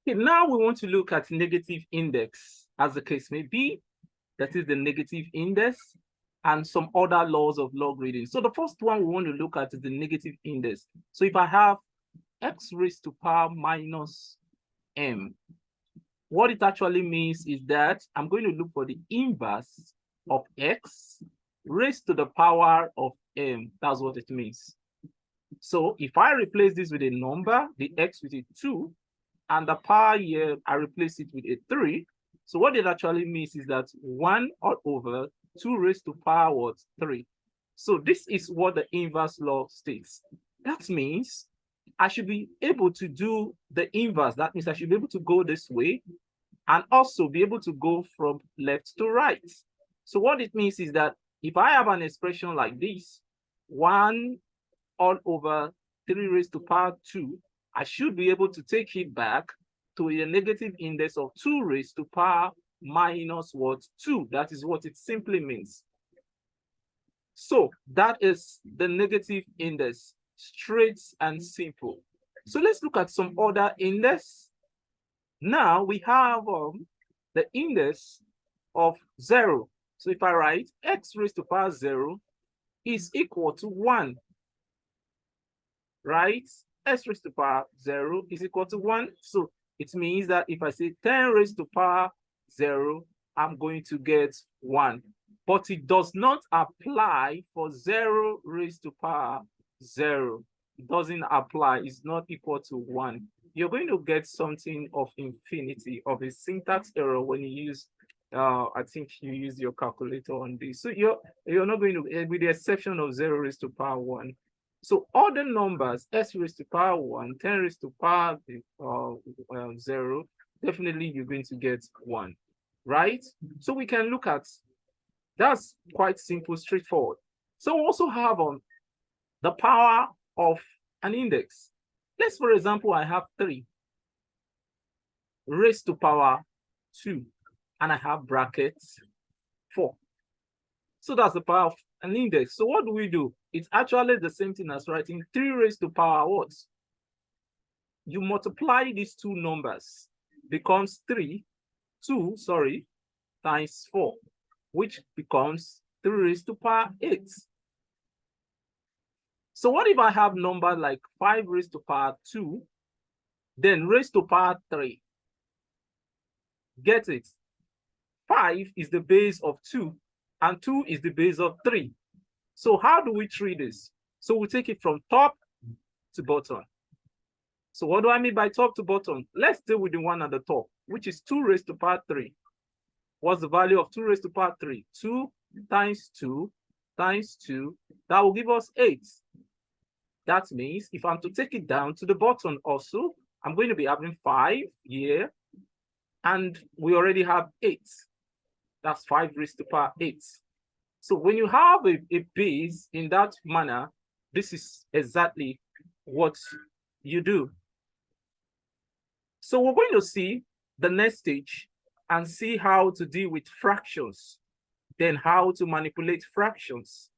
Okay, now we want to look at negative index, as the case may be. That is the negative index and some other laws of log reading. So the first one we want to look at is the negative index. So if I have x raised to power minus m, what it actually means is that I'm going to look for the inverse of x raised to the power of m. That's what it means. So if I replace this with a number, the x with a 2, and the power here, I replace it with a 3. So what it actually means is that 1 all over 2 raised to power what? 3. So this is what the inverse law states. That means I should be able to do the inverse. That means I should be able to go this way and also be able to go from left to right. So what it means is that if I have an expression like this, 1 all over 3 raised to power 2, I should be able to take it back to a negative index of 2 raised to power minus what? 2. That is what it simply means. So that is the negative index, straight and simple. So let's look at some other index. Now we have the index of 0. So if I write x raised to power 0 is equal to 1, right? X raised to power 0 is equal to 1. So it means that if I say 10 raised to power 0, I'm going to get 1. But it does not apply for 0 raised to power 0. It doesn't apply. It's not equal to 1. You're going to get something of infinity, of a syntax error when you use, I think you use your calculator on this. So you're not going to, with the exception of 0 raised to power 1. So all the numbers, s raised to power 1, 10 raised to power 0, definitely you're going to get 1, right? So we can look at, that's quite simple, straightforward. So we also have the power of an index. Let's, for example, I have 3 raised to power 2, and I have brackets 4. So that's the power of an index. So what do? It's actually the same thing as writing 3 raised to power what? You multiply these two numbers, becomes 2 times 4, which becomes 3 raised to power 8. So what if I have number like 5 raised to power 2, then raised to power 3? Get it? 5 is the base of 2, and 2 is the base of 3. So how do we treat this? So we take it from top to bottom. So what do I mean by top to bottom? Let's deal with the one at the top, which is 2 raised to power 3. What's the value of 2 raised to power 3? 2 times 2 times 2, that will give us 8. That means if I'm to take it down to the bottom also, I'm going to be having 5 here, and we already have 8. That's 5 raised to power 8. So when you have a base in that manner, this is exactly what you do. So we're going to see the next stage and see how to deal with fractions, then how to manipulate fractions.